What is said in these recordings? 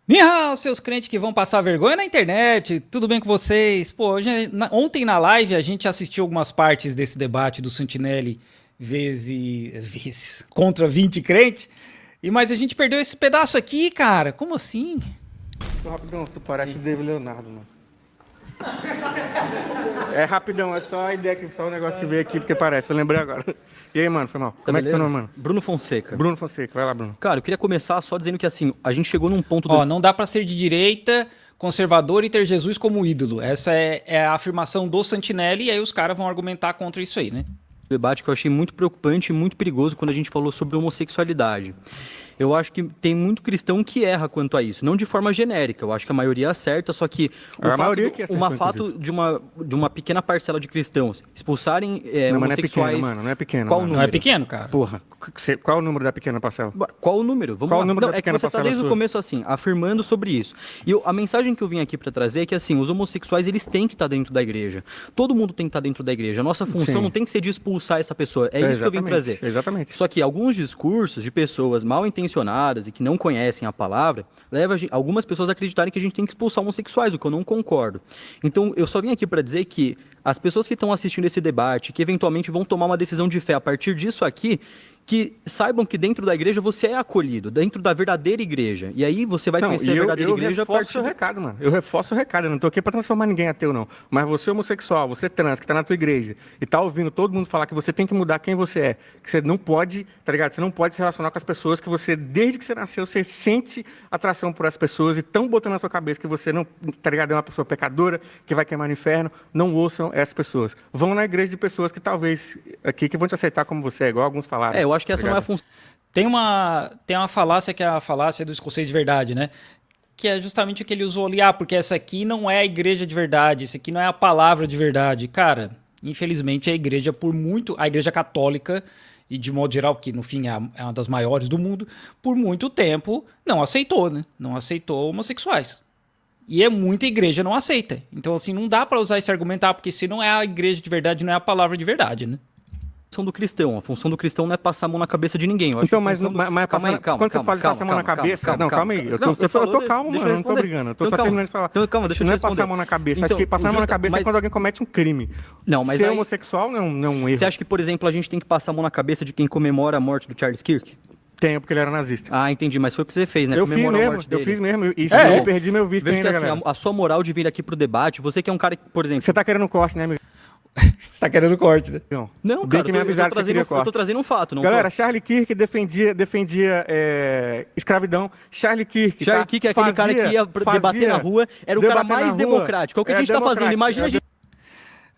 Ni hao, seus crentes que vão passar vergonha na internet, tudo bem com vocês? Pô, ontem na live a gente assistiu algumas partes desse debate do Santinelli vezes contra 20 crentes, mas a gente perdeu esse pedaço aqui, cara. Como assim? Rapidão, tu parece o David Leonardo, mano. É rapidão, é só a ideia, só o negócio que veio aqui, porque parece, eu lembrei agora. E aí, mano, foi mal. Como é que tá, mano? Bruno Fonseca. Bruno Fonseca, vai lá, Bruno. Cara, eu queria começar só dizendo que, assim, a gente chegou num ponto... Ó, não dá pra ser de direita, conservador e ter Jesus como ídolo. Essa é a afirmação do Santinelli, e aí os caras vão argumentar contra isso aí, né? Debate que eu achei muito preocupante e muito perigoso quando a gente falou sobre homossexualidade. Eu acho que tem muito cristão que erra quanto a isso, não de forma genérica, eu acho que a maioria acerta, só que o fato de uma pequena parcela de cristãos expulsarem homossexuais... Não é pequeno, mano, não é pequeno. Qual mano. número? Não é pequeno, cara. Porra, qual o número da pequena parcela? Qual o número? Vamos Qual lá. o número Não, da é que pequena você está parcela desde sua? o começo assim, afirmando sobre isso. E a mensagem que eu vim aqui para trazer é que assim, os homossexuais eles têm que estar dentro da igreja. Todo mundo tem que estar dentro da igreja. A nossa função Sim. não tem que ser de expulsar essa pessoa. É isso que eu vim trazer. Exatamente. Só que alguns discursos de pessoas mal intencionadas e que não conhecem a palavra levam algumas pessoas a acreditarem que a gente tem que expulsar homossexuais, o que eu não concordo. Então, eu só vim aqui para dizer que as pessoas que estão assistindo esse debate, que eventualmente vão tomar uma decisão de fé a partir disso aqui, que saibam que dentro da igreja você é acolhido, dentro da verdadeira igreja. E aí você vai conhecer a verdadeira igreja a partir... Eu reforço o recado, mano. Eu reforço o recado. Eu não tô aqui pra transformar ninguém em ateu, não. Mas você homossexual, você trans, que tá na tua igreja e tá ouvindo todo mundo falar que você tem que mudar quem você é, que você não pode, tá ligado? Você não pode se relacionar com as pessoas que você, desde que você nasceu, você sente atração por essas pessoas e estão botando na sua cabeça que você não, tá ligado? É uma pessoa pecadora, que vai queimar no inferno. Não ouçam essas pessoas. Vão na igreja de pessoas que talvez aqui que vão te aceitar como você é, igual alguns falaram. Eu acho que essa não é a função. Tem uma falácia que é a falácia do escocês de verdade, né? Que é justamente o que ele usou ali. Porque essa aqui não é a igreja de verdade, isso aqui não é a palavra de verdade. Cara, infelizmente a igreja a igreja católica, e de modo geral, que no fim é uma das maiores do mundo, por muito tempo não aceitou, né? Não aceitou homossexuais. E muita igreja não aceita. Então, assim, não dá pra usar esse argumento, porque se não é a igreja de verdade, não é a palavra de verdade, né? Do cristão. A função do cristão não é passar a mão na cabeça de ninguém. Eu acho então, quando você fala de passar a mão na cabeça... Não, calma aí. Eu tô calmo, mano. Eu não tô brigando. Eu tô só terminando de falar. Então, calma, deixa eu não responder. Não é passar a mão na cabeça. Acho que passar a mão na cabeça é quando alguém comete um crime. Não, mas ser homossexual não é um erro. Você acha que, por exemplo, a gente tem que passar a mão na cabeça de quem comemora a morte do Charles Kirk? Tenho, porque ele era nazista. Ah, entendi. Mas foi o que você fez, né? Eu fiz mesmo. Isso, eu perdi meu visto ainda, assim, galera. A sua moral de vir aqui pro debate, você que é um cara que, por exemplo... Você tá querendo corte, né, amigo? Você tá querendo corte, né? Não, cara, que me avisaram que você queria corte. Eu tô trazendo um fato. Não galera, Charlie Kirk defendia escravidão. Charlie Kirk é aquele cara que ia debater na rua, era o cara mais democrático. É o que a gente tá fazendo. Imagina a gente...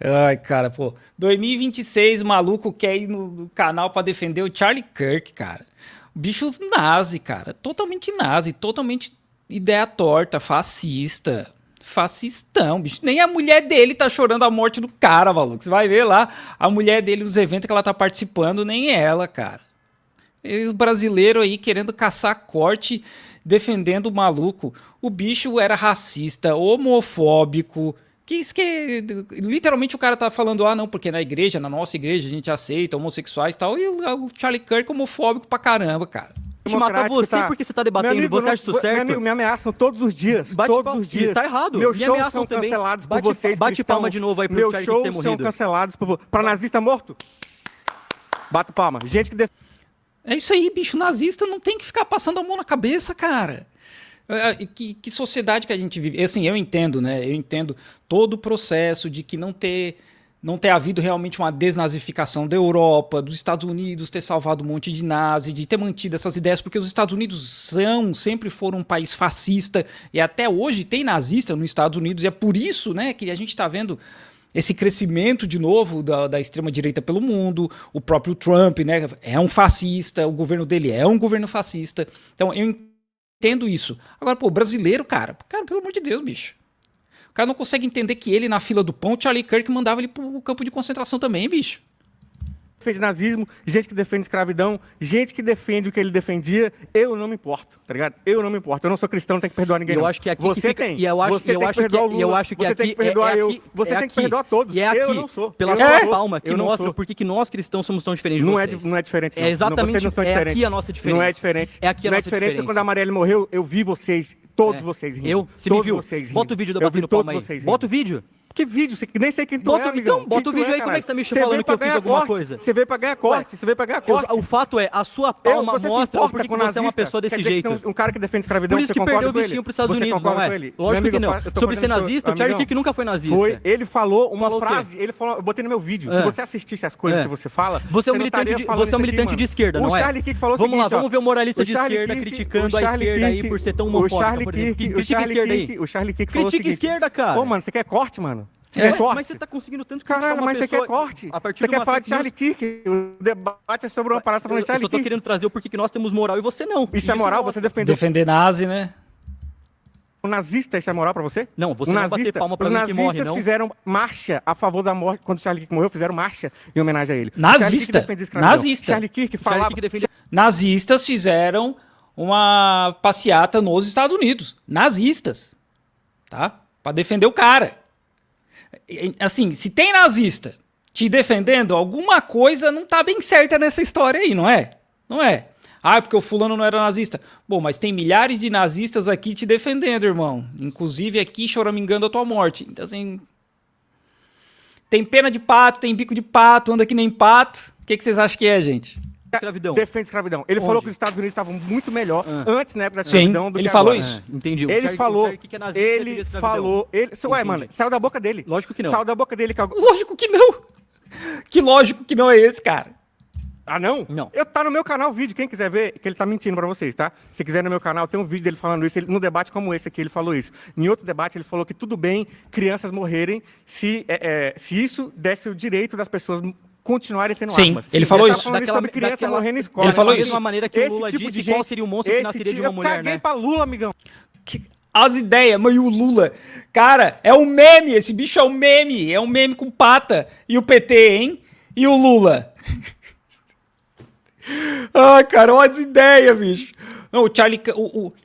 Ai, cara, pô. 2026, o maluco quer ir no canal pra defender o Charlie Kirk, cara. Bicho nazi, cara. Totalmente nazi, totalmente ideia torta, fascista. Fascistão, bicho. Nem a mulher dele tá chorando a morte do cara, maluco. Você vai ver lá a mulher dele nos eventos que ela tá participando, nem ela, cara. Os brasileiros aí querendo caçar corte, defendendo o maluco. O bicho era racista, homofóbico. Literalmente o cara tá falando, não, porque na igreja, na nossa igreja, a gente aceita homossexuais e tal. E o Charlie Kirk homofóbico pra caramba, cara. Te matar você porque você tá debatendo, amigo, você acha isso certo? Meu amigo, me ameaçam todos os dias. Todos os dias. Tá errado. Meus shows são cancelados por vocês. Bate palma de novo aí pro Charlie ter morrido. Meus shows são cancelados pra nazista morto. Bato palma. Gente que... É isso aí, bicho. Nazista não tem que ficar passando a mão na cabeça, cara. Que sociedade que a gente vive. Assim, eu entendo, né? Eu entendo todo o processo de que não ter havido realmente uma desnazificação da Europa, dos Estados Unidos ter salvado um monte de nazi, de ter mantido essas ideias, porque os Estados Unidos sempre foram um país fascista, e até hoje tem nazista nos Estados Unidos, e é por isso, né, que a gente está vendo esse crescimento de novo da extrema-direita pelo mundo. O próprio Trump, né, é um fascista, o governo dele é um governo fascista. Então eu entendo isso. Agora, pô, brasileiro, cara, pelo amor de Deus, bicho. O cara não consegue entender que ele, na fila do pão, Charlie Kirk mandava ele pro campo de concentração também, bicho. Defende nazismo, gente que defende escravidão, gente que defende o que ele defendia, eu não me importo, tá ligado? Eu não me importo, eu não sou cristão, não tenho que perdoar ninguém. Eu acho que aqui você tem. E eu acho que você tem que perdoar eu, você tem que perdoar todos. E é aqui, eu não sou. Pela sua palma que mostra por que nós cristãos somos tão diferentes de vocês. Não é diferente. É exatamente, vocês não estão diferentes. Aqui a nossa diferença. Não é diferente. É aqui a não nossa é diferente porque quando a Marielle morreu, eu vi vocês Todos vocês rindo. Eu? Você todos me viu? Vocês rindo. Bota o vídeo do Eu vi batendo todos palma aí. vocês rindo. Bota o vídeo. Que vídeo? Você nem sei quem tu Bota, é, amigão. então, bota Quem o tu vídeo aí. caralho? Como é que você tá me Você falando veio que eu pra fiz ganhar alguma corte, coisa? Você veio pra ganhar corte. Você veio pra ganhar corte. O fato é, a sua palma Você se mostra o importa porquê que com você é uma nazista? pessoa desse Quer dizer que jeito. tem um cara que defende escravidão, Por isso você que concorda perdeu o com ele? vizinho pros Estados Você Unidos, concorda não com é? ele? Lógico Meu que amigo, não. eu tô Sobre fazendo ser seu- nazista, o amigão, Charlie Kirk nunca foi nazista. Foi, ele falou uma Falou o quê? frase, ele falou, eu botei no meu vídeo. Se você assistisse as coisas É. que você fala, Você é um não militante estaria de, falando você é um isso aqui, militante mano. de esquerda, não o é? Charlie Kirk falou o Vamos lá, seguinte, ó, vamos ver o moralista o de Charlie esquerda Kirk- criticando o a Charlie esquerda aí Kirk- por ser tão o homofóbica, Charlie por exemplo. Kirk- o Critica a Charlie esquerda aí. Kirk- O Charlie Kirk falou o Critica a seguinte, esquerda, cara. Pô, mano, você quer corte, mano? Você quer corte? Mas você tá conseguindo tanto criticar Caralho, uma mas você pessoa quer corte? a partir Você de quer uma falar fake de Charlie Kirk? O debate é sobre uma parada, você tá falando de Eu Charlie só tô Kirk. querendo trazer o porquê que nós temos moral e você não. Isso é moral? mostra. Você defendeu Defender nazi, né? o nazista, isso é moral pra você? Não, você não vai bater palma pra os mim que morre, nazistas não. fizeram marcha a favor da morte, quando o Charlie Kirk morreu, fizeram marcha em homenagem a ele. Nazista. Charlie Kirk defendia a escravidão. Nazista. Charlie Kirk Charlie falava... Kirk defende... Nazistas fizeram uma passeata nos Estados Unidos. Nazistas. Tá? Pra defender o cara. Assim, se tem nazista te defendendo, alguma coisa não tá bem certa nessa história aí, não é? Não é. Ah, porque o fulano não era nazista. Bom, mas tem milhares de nazistas aqui te defendendo, irmão. Inclusive aqui choramingando a tua morte. Então, assim... Tem pena de pato, tem bico de pato, anda que nem pato. O que vocês acham que é, gente? Escravidão. Defende escravidão. Ele Onde? falou que os Estados Unidos estavam muito melhor antes, na época da Sim, escravidão, do ele que falou agora. isso. Entendi. O Ele Charlie- falou, o Charlie Kirk é nazista, defende a ele escravidão. falou, ué, Entendi. mano, saiu da boca dele. Lógico que não. Saiu da boca dele. Lógico que não. Que lógico que não é esse, cara. Ah, não? Não. Tá no meu canal o vídeo, quem quiser ver, que ele tá mentindo pra vocês, tá? Se quiser no meu canal, tem um vídeo dele falando isso, num debate como esse aqui, ele falou isso. Em outro debate, ele falou que tudo bem crianças morrerem se isso desse o direito das pessoas continuarem tendo Sim, armas. ele falou tá isso. falando sobre criança morrendo em escola. Ele falou da isso. mesma maneira que o Lula disse qual seria o monstro que nasceria de uma mulher, Eu caguei né? pra Lula, amigão. As ideias, mas e o Lula? Cara, é um meme, esse bicho é um meme com pata. E o PT, hein? E o Lula? Ah, cara, olha as ideias, bicho. Não, o Charlie,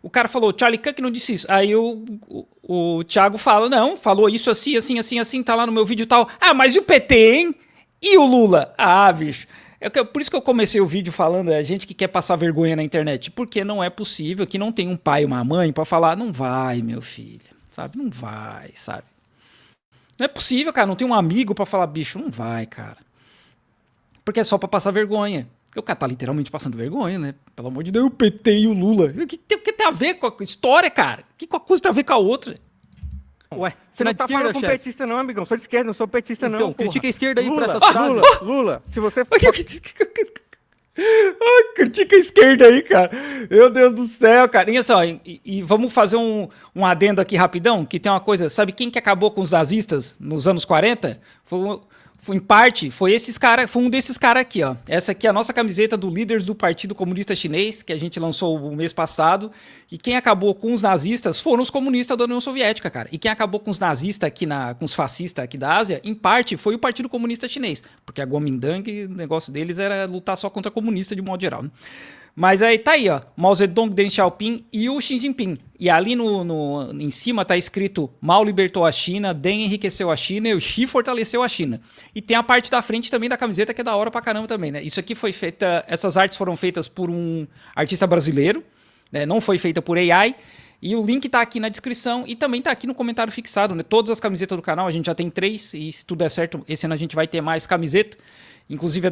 o cara falou, o Charlie Kirk não disse isso. Aí o Thiago fala, não, falou isso assim, assim, assim, assim, tá lá no meu vídeo e tal. Ah, mas e o PT, hein? E o Lula? Ah, bicho. Por isso que eu comecei o vídeo falando, é gente que quer passar vergonha na internet. Porque não é possível que não tem um pai e uma mãe pra falar, não vai, meu filho, sabe? Não vai, sabe? Não é possível, cara, não tem um amigo pra falar, bicho, não vai, cara. Porque é só pra passar vergonha. Porque o cara tá literalmente passando vergonha, né? Pelo amor de Deus, o PT e o Lula. O que tem a ver com a história, cara? O que uma coisa tem a ver com a outra? Ué, Você não é de tá esquerda, falando com chefe? petista não, amigão. Sou de esquerda, não sou petista não, Então, porra. critica a esquerda aí por Lula, essas frases. Lula, se você... Ah, critica a esquerda aí, cara. Meu Deus do céu, cara. E assim, ó, e vamos fazer um adendo aqui rapidão, que tem uma coisa, sabe quem que acabou com os nazistas nos anos 40? Foi em parte, foi um desses caras aqui, ó. Essa aqui é a nossa camiseta do líderes do Partido Comunista Chinês, que a gente lançou o mês passado. E quem acabou com os nazistas foram os comunistas da União Soviética, cara. E quem acabou com os nazistas aqui, com os fascistas aqui da Ásia, em parte, foi o Partido Comunista Chinês. Porque a Kuomintang, o negócio deles era lutar só contra comunista de modo geral, né? Mas aí tá aí, ó, Mao Zedong, Deng Xiaoping e o Xi Jinping. E ali em cima tá escrito Mao libertou a China, Deng enriqueceu a China e o Xi fortaleceu a China. E tem a parte da frente também da camiseta que é da hora pra caramba também, né? Isso aqui foi feita, essas artes foram feitas por um artista brasileiro, né? Não foi feita por AI. E o link tá aqui na descrição e também tá aqui no comentário fixado, né? Todas as camisetas do canal, a gente já tem 3 e se tudo der certo, esse ano a gente vai ter mais camiseta. Inclusive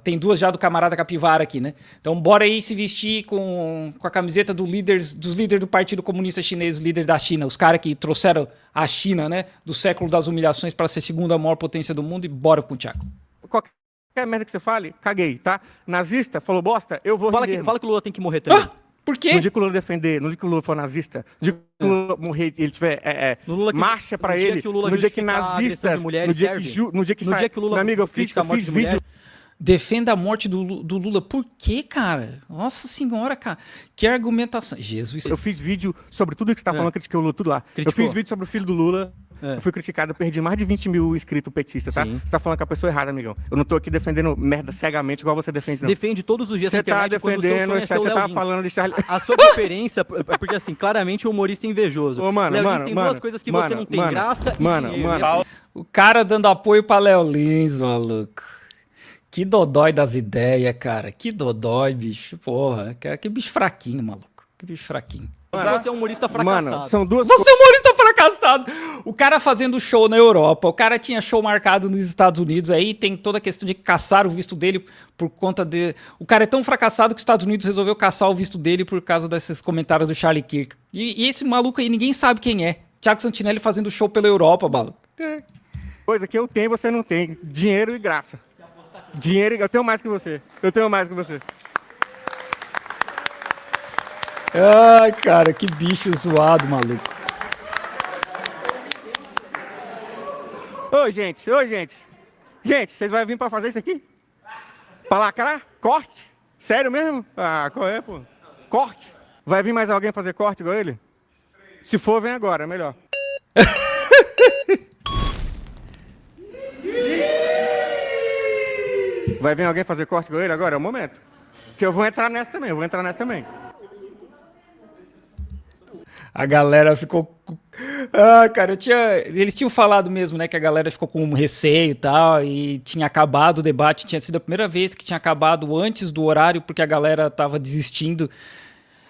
tem 2 já do camarada Capivara aqui, né? Então bora aí se vestir com a camiseta dos líderes do Partido Comunista Chinês, os líderes da China, os caras que trouxeram a China, né, do século das humilhações para ser a segunda maior potência do mundo, e bora com o Thiago. Qualquer merda que você fale, caguei, tá? Nazista, falou bosta, eu vou Fala render. que o Lula tem que morrer também. Por quê? No dia que o Lula defender, no dia que o Lula for nazista, no dia que o Lula morrer, ele tiver No Lula que- marcha pra no dia ele, que o Lula no dia que justificar a agressão nazistas, de mulheres no dia serve. que no dia que No sai, dia que o Lula meu amigo, eu fiz critica a morte de vídeo, mulher. Defenda a morte do Lula. Por quê, cara? Nossa senhora, cara. Que argumentação. Jesus. eu fiz vídeo sobre tudo que você tá falando, critiquei o Lula, tudo lá. Criticou. Eu fiz vídeo sobre o filho do Lula, eu fui criticado, eu perdi mais de 20 mil inscritos petistas, tá? Sim. Você tá falando com a pessoa errada, amigão. Eu não tô aqui defendendo merda cegamente igual você defende, não. Defende todos os dias na Você tá internet quando o seu defendendo, sonho é ser o você Léo tá Lins. falando de Charlie... A sua diferença é porque, assim, claramente o humorista é invejoso. Ô, mano, Léo Lins mano, tem mano, duas coisas que mano, você não tem, mano, graça e mano, dinheiro. mano. O cara dando apoio pra Léo Lins, maluco. Que dodói das ideias, cara. Que dodói, bicho. Porra, que bicho fraquinho, maluco. Que bicho fraquinho. Você é um humorista fracassado. Mano, são duas Você é um humorista fracassado. O cara fazendo show na Europa, o cara tinha show marcado nos Estados Unidos, aí tem toda a questão de caçar o visto dele por conta de... O cara é tão fracassado que os Estados Unidos resolveu caçar o visto dele por causa desses comentários do Charlie Kirk. E esse maluco aí, ninguém sabe quem é. Thiago Santinelli fazendo show pela Europa, maluco. coisas que eu tenho e você não tem. Dinheiro e graça. Dinheiro e... Eu tenho mais que você. Eu tenho mais que você. Ai, cara, que bicho zoado, maluco. Ô, gente, ô, gente. Gente, vocês vão vir pra fazer isso aqui? Pra lacrar? Corte? Sério mesmo? Ah, qual é, pô? Corte? Vai vir mais alguém fazer corte igual ele? Se for, vem agora, é melhor. Vai vir alguém fazer corte igual ele agora? É o momento. Que eu vou entrar nessa também, A galera ficou... Ah, cara, eles tinham falado mesmo, né, que a galera ficou com receio e tal, e tinha acabado o debate, tinha sido a primeira vez que tinha acabado antes do horário, porque a galera tava desistindo.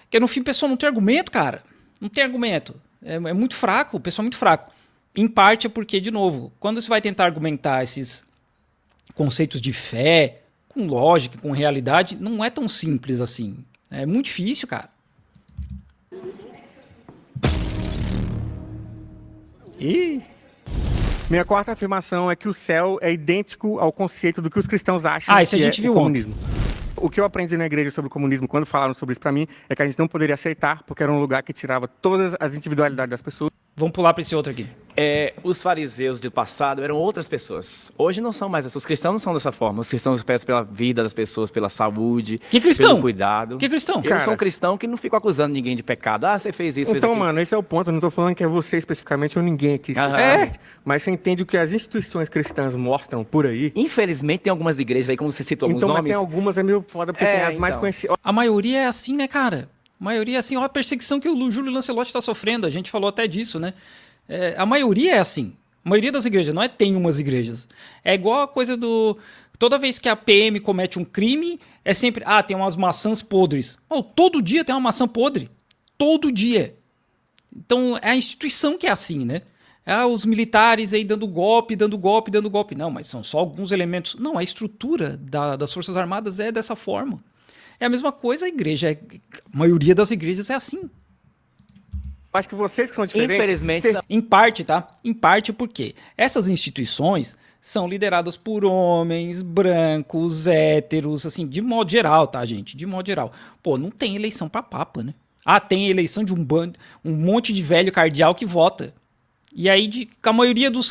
Porque no fim o pessoal não tem argumento, cara. Não tem argumento. É muito fraco, o pessoal é muito fraco. Em parte é porque, de novo, quando você vai tentar argumentar esses conceitos de fé, com lógica, com realidade, não é tão simples assim. É muito difícil, cara. Ih. Minha quarta afirmação é que o céu é idêntico ao conceito do que os cristãos acham Isso a que gente é viu o comunismo. O que eu aprendi na igreja sobre o comunismo, quando falaram sobre isso pra mim, é que a gente não poderia aceitar, porque era um lugar que tirava todas as individualidades das pessoas. Vamos pular para esse outro aqui. Os fariseus do passado eram outras pessoas. Hoje não são mais essas. Os cristãos não são dessa forma. Os cristãos peçam pela vida das pessoas, pela saúde, Que cristão? pelo cuidado. Que cristão? Eu Cara. sou um cristão que não fico acusando ninguém de pecado. Ah, você fez isso, fez Então, aquilo. mano, esse é o ponto. Eu não tô falando que é você especificamente ou ninguém aqui Aham. especificamente. Mas você entende o que as instituições cristãs mostram por aí. Infelizmente tem algumas igrejas aí, como você citou alguns Então, mas nomes. tem algumas é meio foda, porque tem as mais então. conhecidas. A maioria é assim, né, cara? A maioria é assim. Olha a perseguição que o Júlio Lancelotti está sofrendo. A gente falou até disso, né? A maioria é assim. A maioria das igrejas. Não é tem umas igrejas. É igual a coisa do... Toda vez que a PM comete um crime, é sempre... Ah, tem umas maçãs podres. Todo dia tem uma maçã podre. Todo dia. Então, é a instituição que é assim, né? Os militares aí dando golpe, dando golpe, dando golpe. Não, mas são só alguns elementos. Não, a estrutura das Forças Armadas é dessa forma. É a mesma coisa a igreja. A maioria das igrejas é assim. Acho que vocês que são diferentes. Infelizmente, vocês- não. Em parte, tá? Em parte porque essas instituições são lideradas por homens brancos, héteros, assim, de modo geral, tá, gente? De modo geral. Pô, não tem eleição pra papa, né? Tem eleição de um monte de velho cardeal que vota. E aí, a maioria dos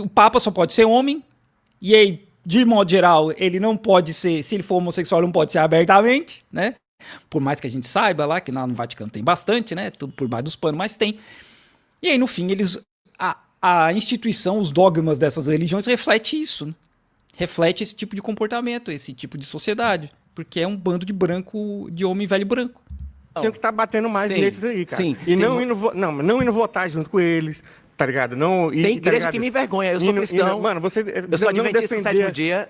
o papa só pode ser homem. E aí, de modo geral, ele não pode ser, se ele for homossexual, ele não pode ser abertamente, né? Por mais que a gente saiba lá, que lá no Vaticano tem bastante, né? Tudo por baixo dos panos, mas tem. E aí, no fim, a instituição, os dogmas dessas religiões reflete isso, né? Reflete esse tipo de comportamento, esse tipo de sociedade. Porque é um bando de branco, de homem velho branco. tinham que estar batendo mais Sim, nesses aí, cara. sim. E Tem não mu- indo votar junto com eles, tá ligado? Não, Tem tá igreja ligado? que me envergonha. Eu sou cristão. Mano, você Eu sou não adventista do sétimo defender... dia.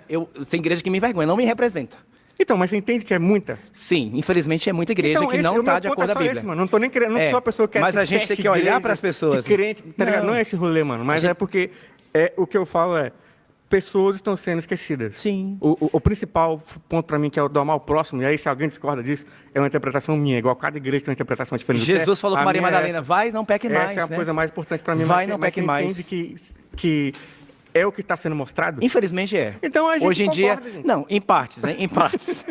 Tem igreja que me envergonha, não me representa. Então, mas você entende que é muita? Sim, infelizmente é muita igreja Então, que esse- não o está meu de ponto acordo é com a só Bíblia. esse, mano. Não tô nem querendo, não sou a pessoa que Mas a gente teste tem que olhar igreja, pras pessoas. que crente, tá ligado? Não é esse rolê, mano. Mas é porque o que eu falo é pessoas estão sendo esquecidas. Sim. O principal ponto pra mim, que é o do amar ao próximo, e aí se alguém discorda disso, é uma interpretação minha. Igual cada igreja tem uma interpretação diferente. Jesus falou com A Maria minha é Madalena, essa. vai, não peque mais, Essa é a né? coisa mais importante pra mim. Vai, mas não mas peque você mais. entende que é o que está sendo mostrado? Infelizmente é. Então a gente Hoje em concorda, dia, gente. não, em partes, né? Em partes.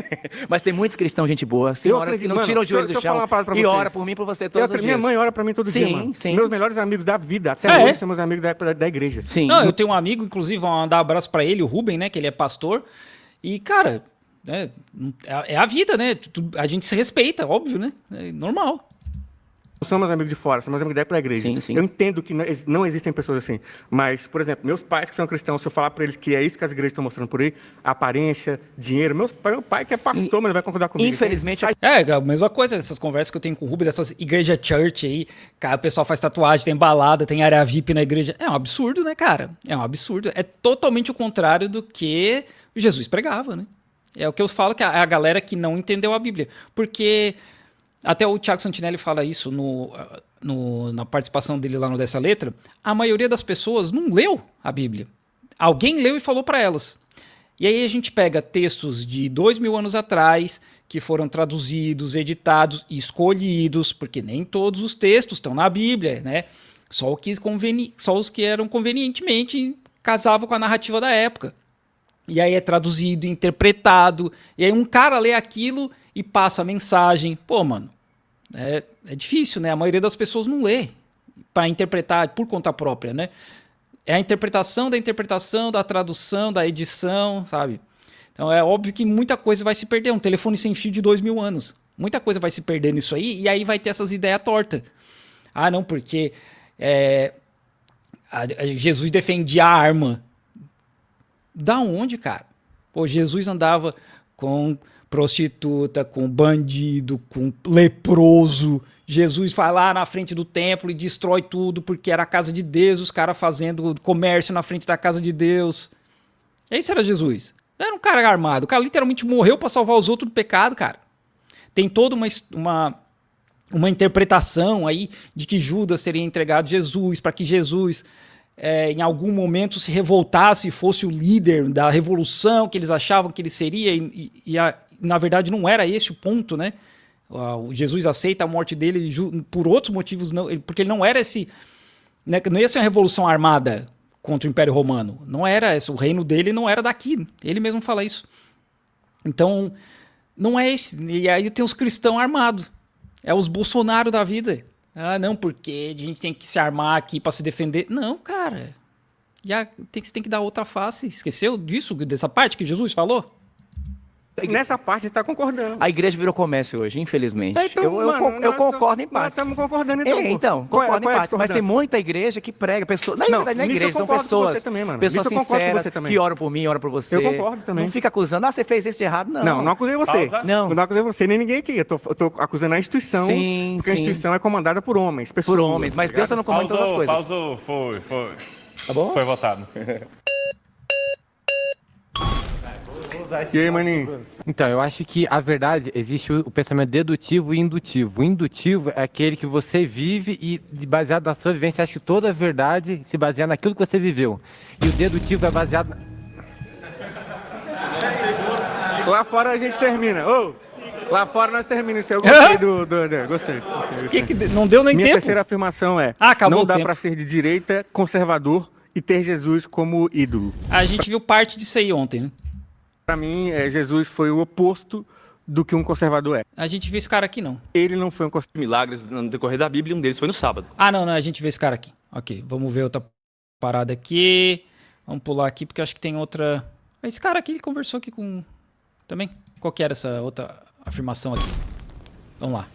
Mas tem muitos cristãos gente boa, senhoras acredito, que não mano, tiram o joelho deixa do eu falar chão uma parada pra e vocês. ora por mim e por você todos os Minha dias. mãe ora pra mim todo dia, Sim, mano. sim. Meus melhores amigos da vida, até É? hoje, são meus amigos da igreja. Sim. Não, eu tenho um amigo, inclusive, vou mandar um abraço pra ele, o Ruben, né? Que ele é pastor. E, cara, é a vida, né? A gente se respeita, óbvio, né? É normal. Não são meus amigos de fora, são meus amigos da igreja. Sim, sim. Eu entendo que não existem pessoas assim. Mas, por exemplo, meus pais que são cristãos, se eu falar pra eles que é isso que as igrejas estão mostrando por aí, aparência, dinheiro, meu pai que é pastor, mas ele vai concordar comigo. Infelizmente, A mesma coisa, essas conversas que eu tenho com o Ruben, dessas igreja church aí, cara, o pessoal faz tatuagem, tem balada, tem área VIP na igreja. É um absurdo, né, cara? É um absurdo. É totalmente o contrário do que Jesus pregava, né? É o que eu falo que a galera que não entendeu a Bíblia. Porque Até o Thiago Santinelli fala isso na participação dele lá no Dessa Letra. A maioria das pessoas não leu a Bíblia. Alguém leu e falou para elas. E aí a gente pega textos de 2000 anos atrás, que foram traduzidos, editados e escolhidos, porque nem todos os textos estão na Bíblia, né? Só os que eram convenientemente casavam com a narrativa da época. E aí é traduzido, interpretado, e aí um cara lê aquilo e passa a mensagem. Pô, mano, é difícil, né? A maioria das pessoas não lê para interpretar por conta própria, né? É a interpretação, da tradução, da edição, sabe? Então é óbvio que muita coisa vai se perder. Um telefone sem fio de 2000 anos. Muita coisa vai se perder nisso aí, e aí vai ter essas ideias tortas. Ah, não, porque Jesus defendia a arma. Da onde, cara? Pô, Jesus andava com prostituta, com bandido, com leproso. Jesus vai lá na frente do templo e destrói tudo porque era a casa de Deus, os caras fazendo comércio na frente da casa de Deus. Esse era Jesus. Era um cara armado. O cara literalmente morreu para salvar os outros do pecado, cara. Tem toda uma interpretação aí de que Judas teria entregado Jesus para que Jesus em algum momento se revoltasse e fosse o líder da revolução que eles achavam que ele seria na verdade não era esse o ponto, né? O Jesus aceita a morte dele por outros motivos, não, porque ele não era esse, né, não ia ser uma revolução armada contra o Império Romano, não era esse, o reino dele não era daqui, ele mesmo fala isso. Então, não é esse, e aí tem os cristãos armados, é os Bolsonaro da vida. Ah, não, porque a gente tem que se armar aqui para se defender. Não, cara, você tem que dar outra face, esqueceu disso, dessa parte que Jesus falou? Nessa parte está concordando. A igreja virou comércio hoje, infelizmente. Então, eu concordo em Nós parte. estamos concordando então. Então, concordo em parte. Mas tem muita igreja que prega pessoas. Na verdade, na igreja são pessoas. Pessoas sinceras que oram por mim, oram por você. Eu concordo também. Não fica acusando, você fez isso de errado, não. Não acusei você. Não. Eu não acusei você, nem ninguém aqui. Eu tô acusando a instituição. Sim, porque a instituição é comandada por homens, pessoas. Por homens, mas Deus está no comando de todas as coisas. Pausou, foi. Tá bom? Foi votado. E aí, maninho? Então, eu acho que a verdade existe o pensamento dedutivo e indutivo. O indutivo é aquele que você vive e, baseado na sua vivência, acha que toda a verdade se baseia naquilo que você viveu. E o dedutivo é baseado... Lá fora a gente termina. Lá fora nós terminamos. Isso eu gostei Gostei. Não deu nem Minha tempo. terceira afirmação é: acabou não o dá tempo. para ser de direita, conservador e ter Jesus como ídolo. A gente viu parte disso aí ontem, né? Para mim, Jesus foi o oposto do que um conservador é. A gente viu esse cara aqui, não. Ele não foi um conservador. Milagres no decorrer da Bíblia, e um deles foi no sábado. Ah, não, a gente viu esse cara aqui. Ok, vamos ver outra parada aqui. Vamos pular aqui, porque eu acho que tem outra... Esse cara aqui, ele conversou aqui com... Também? Qual que era essa outra afirmação aqui? Vamos lá.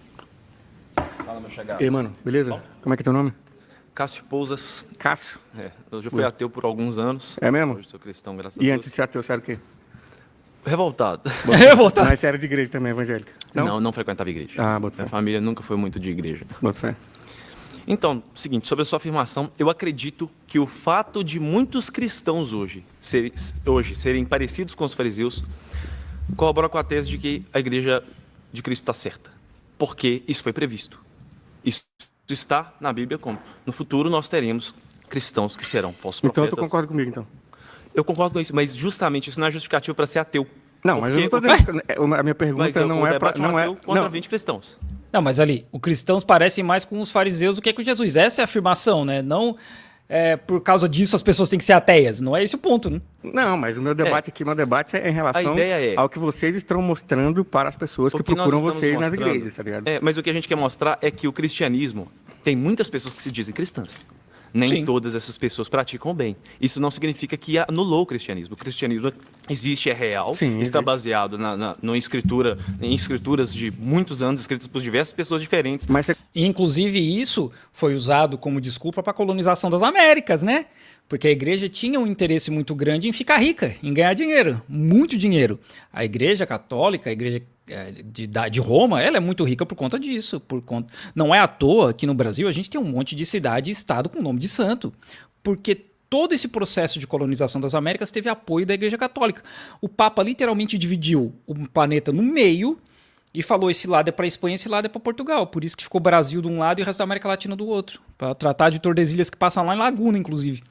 Fala, meu chegado. E aí, mano, beleza? Como é que é teu nome? Cássio Pousas. Cássio. Eu já fui ateu por alguns anos. É mesmo? Hoje sou cristão, graças a E Deus. antes de ser ateu, você era o quê? Revoltado. Revoltado. Mas você era de igreja também, evangélica? Não frequentava igreja. Ah, bota Minha fé. família nunca foi muito de igreja. Bota fé. Então, seguinte, sobre a sua afirmação, eu acredito que o fato de muitos cristãos hoje serem parecidos com os fariseus corrobora com a tese de que a igreja de Cristo está certa. Porque isso foi previsto. Isso está na Bíblia como no futuro nós teremos cristãos que serão falsos Então profetas. tu concorda comigo, então? Eu concordo com isso, mas justamente isso não é justificativo para ser ateu. Não, mas eu não tô Porque dizendo... A minha pergunta não é para... Não é contra 20 cristãos. Não, mas ali, os cristãos parecem mais com os fariseus do que com Jesus. Essa é a afirmação, né? Não por causa disso as pessoas têm que ser ateias. Não é esse o ponto, né? Não, mas o meu debate aqui, é em relação ideia é- ao que vocês estão mostrando para as pessoas que O que nós procuram estamos vocês nas mostrando- igrejas, tá ligado? Mas o que a gente quer mostrar é que o cristianismo tem muitas pessoas que se dizem cristãs. Nem Sim. todas essas pessoas praticam bem. Isso não significa que anulou o cristianismo. O cristianismo existe, é real, Sim, está existe. baseado em escrituras de muitos anos, escritas por diversas pessoas diferentes. Mas você E, inclusive, isso foi usado como desculpa para a colonização das Américas, né? Porque a igreja tinha um interesse muito grande em ficar rica, em ganhar dinheiro, muito dinheiro. A igreja católica, a igreja de Roma, ela é muito rica por conta disso. Não é à toa que no Brasil a gente tem um monte de cidade e estado com nome de santo. Porque todo esse processo de colonização das Américas teve apoio da igreja católica. O Papa literalmente dividiu o planeta no meio e falou: esse lado é para Espanha, esse lado é para Portugal. Por isso que ficou Brasil de um lado e o resto da América Latina do outro. Para tratar de Tordesilhas que passam lá em Laguna, inclusive.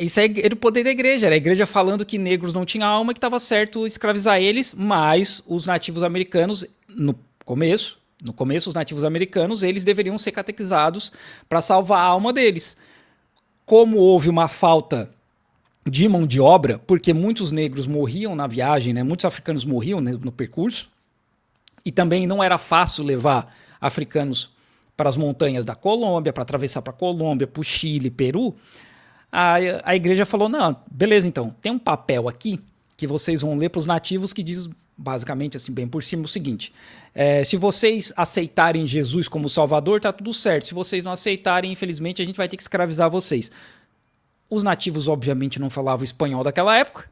Isso era o poder da igreja. Era a igreja falando que negros não tinham alma, que estava certo escravizar eles, mas os nativos americanos, no começo, os nativos americanos, eles deveriam ser catequizados para salvar a alma deles. Como houve uma falta de mão de obra, porque muitos negros morriam na viagem, né? Muitos africanos morriam, né, no percurso, e também não era fácil levar africanos para as montanhas da Colômbia, para atravessar para a Colômbia, para o Chile, Peru. A igreja falou: não, beleza, então, tem um papel aqui que vocês vão ler para os nativos que diz basicamente, assim, bem por cima, o seguinte: se vocês aceitarem Jesus como Salvador, tá tudo certo. Se vocês não aceitarem, infelizmente, a gente vai ter que escravizar vocês. Os nativos, obviamente, não falavam espanhol daquela época.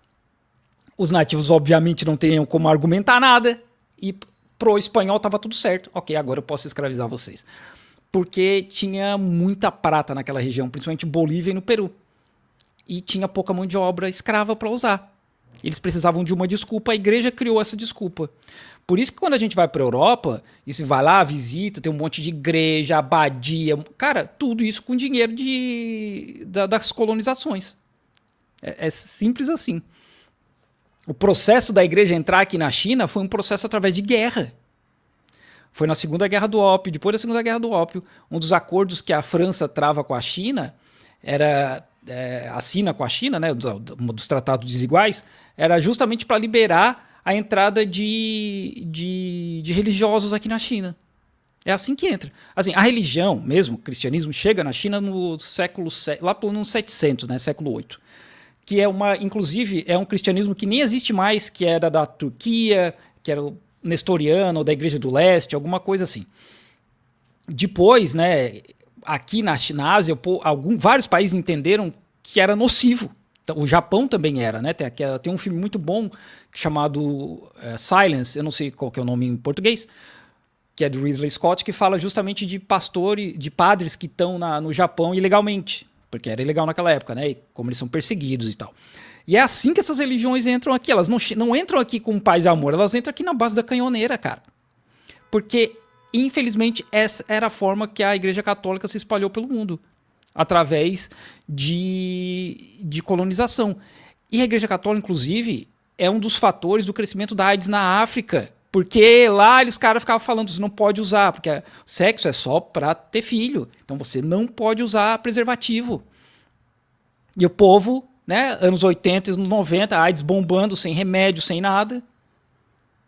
Os nativos, obviamente, não tinham como argumentar nada. E pro espanhol tava tudo certo. Ok, agora eu posso escravizar vocês. Porque tinha muita prata naquela região, principalmente Bolívia e no Peru. E tinha pouca mão de obra escrava para usar. Eles precisavam de uma desculpa, a igreja criou essa desculpa. Por isso que quando a gente vai para a Europa, e se vai lá, visita, tem um monte de igreja, abadia, cara, tudo isso com dinheiro das colonizações. É simples assim. O processo da igreja entrar aqui na China foi um processo através de guerra. Foi na Segunda Guerra do Ópio, depois da Segunda Guerra do Ópio, um dos acordos que a França trava com a China, assina com a China, né, um dos tratados desiguais, era justamente para liberar a entrada de religiosos aqui na China. É assim que entra. Assim, a religião mesmo, o cristianismo, chega na China no século lá no 700, né, século 8. Que inclusive, é um cristianismo que nem existe mais, que era da Turquia, que era o nestoriano, ou da Igreja do Leste, alguma coisa assim. Depois, né, aqui na Ásia, vários países entenderam que era nocivo. O Japão também era, né? Tem um filme muito bom chamado Silence, eu não sei qual que é o nome em português, que é do Ridley Scott, que fala justamente de padres que estão no Japão ilegalmente, porque era ilegal naquela época, né? E como eles são perseguidos e tal. E é assim que essas religiões entram aqui. Elas não entram aqui com paz e amor, elas entram aqui na base da canhoneira, cara. Porque, infelizmente, essa era a forma que a Igreja Católica se espalhou pelo mundo, através de colonização. E a Igreja Católica, inclusive, é um dos fatores do crescimento da AIDS na África, porque lá os caras ficavam falando: você não pode usar, porque sexo é só para ter filho, então você não pode usar preservativo. E o povo, né, anos 80 e 90, a AIDS bombando, sem remédio, sem nada.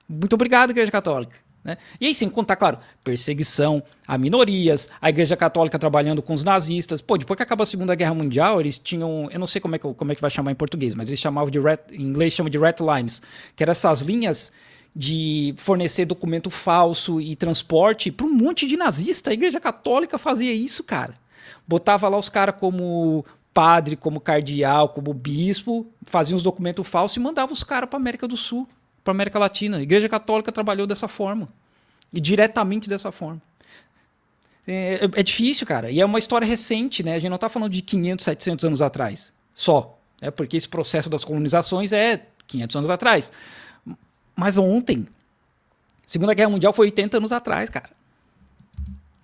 Muito obrigado, Igreja Católica. Né? E aí, sem contar, claro, perseguição a minorias, a Igreja Católica trabalhando com os nazistas. Pô, depois que acabou a Segunda Guerra Mundial, eles tinham, eu não sei como é que vai chamar em português, mas eles chamavam em inglês chama de red lines, que eram essas linhas de fornecer documento falso e transporte para um monte de nazista. A Igreja Católica fazia isso, cara. Botava lá os caras como padre, como cardeal, como bispo, fazia uns documentos falsos e mandava os caras para América do Sul, para América Latina. A Igreja Católica trabalhou dessa forma. E diretamente dessa forma. É difícil, cara. E é uma história recente, né? A gente não está falando de 500, 700 anos atrás. Só. Porque esse processo das colonizações é 500 anos atrás. Mas ontem, Segunda Guerra Mundial foi 80 anos atrás, cara.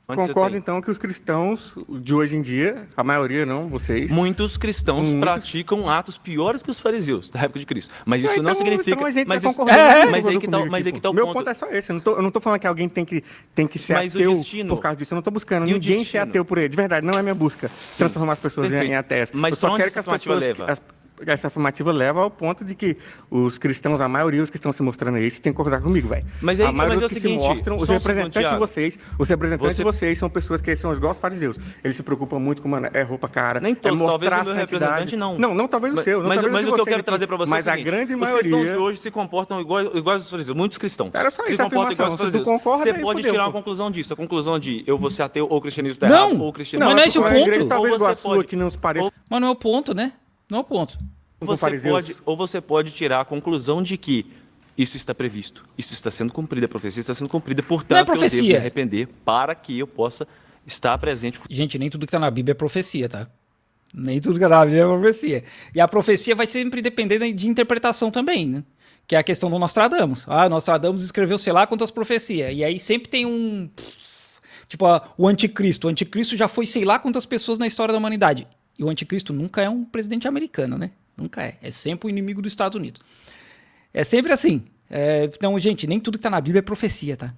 Concordo, então, que os cristãos de hoje em dia, a maioria não, vocês... Muitos cristãos praticam atos piores que os fariseus da época de Cristo. Mas isso não significa... Então a gente mas tá isso, concordando mas aí que tá, comigo, mas aí que tá o meu ponto. ponto é só esse. Eu não tô falando que alguém tem que ser Mas o ateu destino- por causa disso. Eu não tô buscando E o ninguém ser destino? ateu por ele. De verdade, não é minha busca transformar as pessoas Perfeito. em ateias. Mas eu só pra onde quero essa que as afirmativa pessoas... leva? Essa afirmativa leva ao ponto de que os cristãos, a maioria dos que estão se mostrando aí, você tem que concordar comigo, velho. Mas aí- a maioria mas é dos o que seguinte, se mostram, os só um representantes segundo, de Thiago. vocês, são pessoas que são igual aos fariseus. Eles se preocupam muito com, mano, roupa cara, Nem todos, mostrar talvez o a meu santidade. representante não. Não, talvez o seu. Não, Mas, talvez mas de o que eu vocês quero aqui. trazer para você Mas é o a seguinte, grande os maioria... cristãos de hoje se comportam iguais aos fariseus. Muitos cristãos Era só se isso a comportam iguais afirmação. aos Se tu fariseus. concorda, Você aí pode fudeu, tirar pô. uma conclusão disso. A conclusão de eu vou ser ateu ou o cristianismo está Não! errado ou o cristianismo... Mas não é esse o a ponto. igreja talvez Ou igual a você sua, pode- que não se pareça Mas não é o ponto, né? Não é o ponto. com fariseus. Ou você pode tirar a conclusão de que isso está previsto, isso está sendo cumprido, a profecia está sendo cumprida, portanto Não é eu devo profecia. me arrepender para que eu possa estar presente. Gente, nem tudo que tá na Bíblia é profecia, tá? Nem tudo que tá na Bíblia é profecia. E a profecia vai sempre depender de interpretação também, né? que é a questão do Nostradamus. Ah, Nostradamus escreveu sei lá quantas profecias. E aí sempre tem um... Tipo, o anticristo. O anticristo já foi sei lá quantas pessoas na história da humanidade. E o anticristo nunca é um presidente americano, né? Nunca é. É sempre o inimigo dos Estados Unidos. É sempre assim. Então, gente, nem tudo que tá na Bíblia é profecia, tá?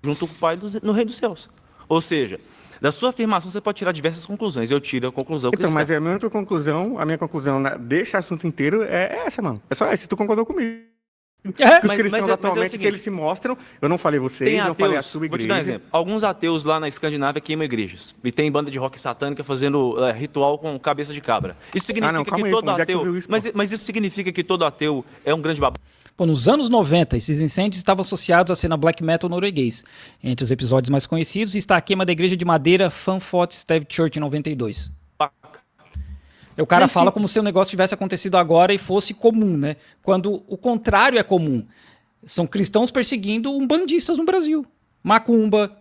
Junto com o Pai no reino dos céus. Ou seja, da sua afirmação você pode tirar diversas conclusões. Eu tiro a conclusão Então, cristã. mas a minha conclusão desse assunto inteiro é essa, mano. É só essa, se tu concordou comigo. Que os Mas cristãos é o atualmente, seguinte, que eles se mostram, eu não falei vocês, Tem não falei a ateus, sua vou igreja. te dar um exemplo. Alguns ateus lá na Escandinávia queimam igrejas. E tem banda de rock satânica fazendo ritual com cabeça de cabra. Isso significa não, calma que aí, todo pô, onde é que tu ateu... viu isso, pô? mas isso significa que todo ateu é um grande babaca? Pô, nos anos 90, esses incêndios estavam associados à cena black metal norueguês. Entre os episódios mais conhecidos está a queima da igreja de madeira Fanfot Stave Church em 92. O cara Mas fala sim. como se o negócio tivesse acontecido agora e fosse comum, né? Quando o contrário é comum. São cristãos perseguindo umbandistas no Brasil. Macumba.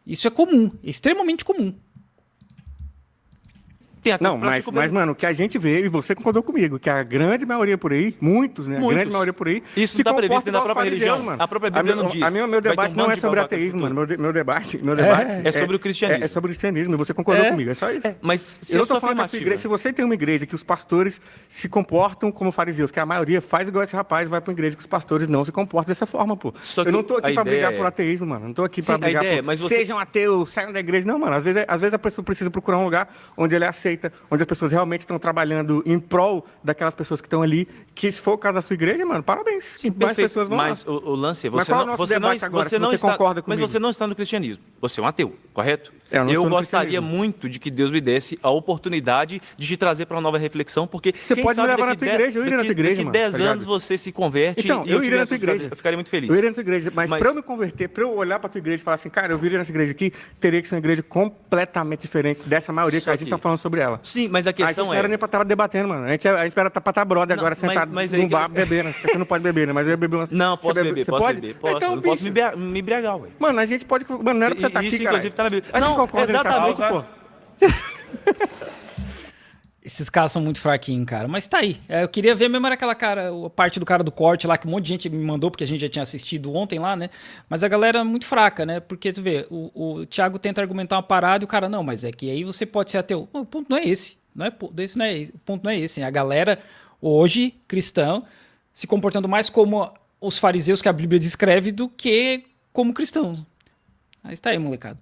Isso é comum, é extremamente comum. Tem ateu Não, que pratica mas, mano, o que a gente vê, e você concordou comigo, que a grande maioria por aí, muitos, né? A Muitos. grande maioria por aí. Isso se tá previsto comporta dentro da igual os própria fariseus, religião. mano. A própria Bíblia não diz. Meu Vai ter debate um não bando é de sobre babaca ateísmo, no mano. Meu debate É sobre o cristianismo. É sobre o cristianismo, e você concordou comigo, é só isso. Mas se Eu a não sua tô falando que a sua afirmativa... igreja, se você tem uma igreja que os pastores se comportam como fariseus, que a maioria faz igual esse rapaz, vai pra uma igreja que os pastores não se comportam dessa forma, pô. Só que Eu não tô a aqui pra ideia brigar é- por ateísmo, mano. Não tô aqui Sim, pra a brigar ideia é, por mas você- sejam ateus, saiam da igreja. Não, mano. Às vezes a pessoa precisa procurar um lugar onde ele aceita, onde as pessoas realmente estão trabalhando em prol daquelas pessoas que estão ali, que se for o caso da sua igreja, mano, parabéns. Sim, Mais perfeito. pessoas vão Mas lá. o lance é, Mas você qual é o não, nosso você não, debate agora, você se não você está, concorda mas comigo? você não está no cristianismo. Você é um ateu, correto? Eu não estou no gostaria cristianismo. muito de que Deus me desse a oportunidade de te trazer para uma nova reflexão, porque Você quem pode me sabe levar na daqui tua 10 igreja, eu iria na tua igreja, daqui mano, 10 tá ligado? anos você se converte Então, e eu iria tiver na tua igreja. eu ficaria muito feliz. Eu iria na tua igreja, mas Mas- pra eu me converter, pra eu olhar pra tua igreja e falar assim, cara, eu viria nessa igreja aqui, teria que ser uma igreja completamente diferente dessa maioria que Só a gente que- tá falando sobre ela. Sim, mas a A gente questão não é... era nem pra estar debatendo, mano. A gente espera pra estar brother Não, agora, mas- sentado mas aí num que- bar bebendo. Você não pode beber, né? Mas eu ia beber umas... Não, Você posso bebe- beber, você posso pode? beber. Posso, Então, não posso bicho, me embriagar, ué. Mano, a gente pode... Mano, não era pra você estar Isso, aqui, cara. inclusive, tá na Bíblia. A gente Não, concorda nesse exatamente. assunto, pô. Esses caras são muito fraquinhos, cara. Mas tá aí. Eu queria ver mesmo era aquela cara, a parte do cara do corte lá, que um monte de gente me mandou, porque a gente já tinha assistido ontem lá, né? Mas a galera é muito fraca, né? Porque, tu vê, o Thiago tenta argumentar uma parada e o cara, não, mas é que aí você pode ser ateu. O ponto não é esse. O ponto não é esse. A galera, hoje, cristão, se comportando mais como os fariseus que a Bíblia descreve do que como cristãos. Mas tá aí, molecada.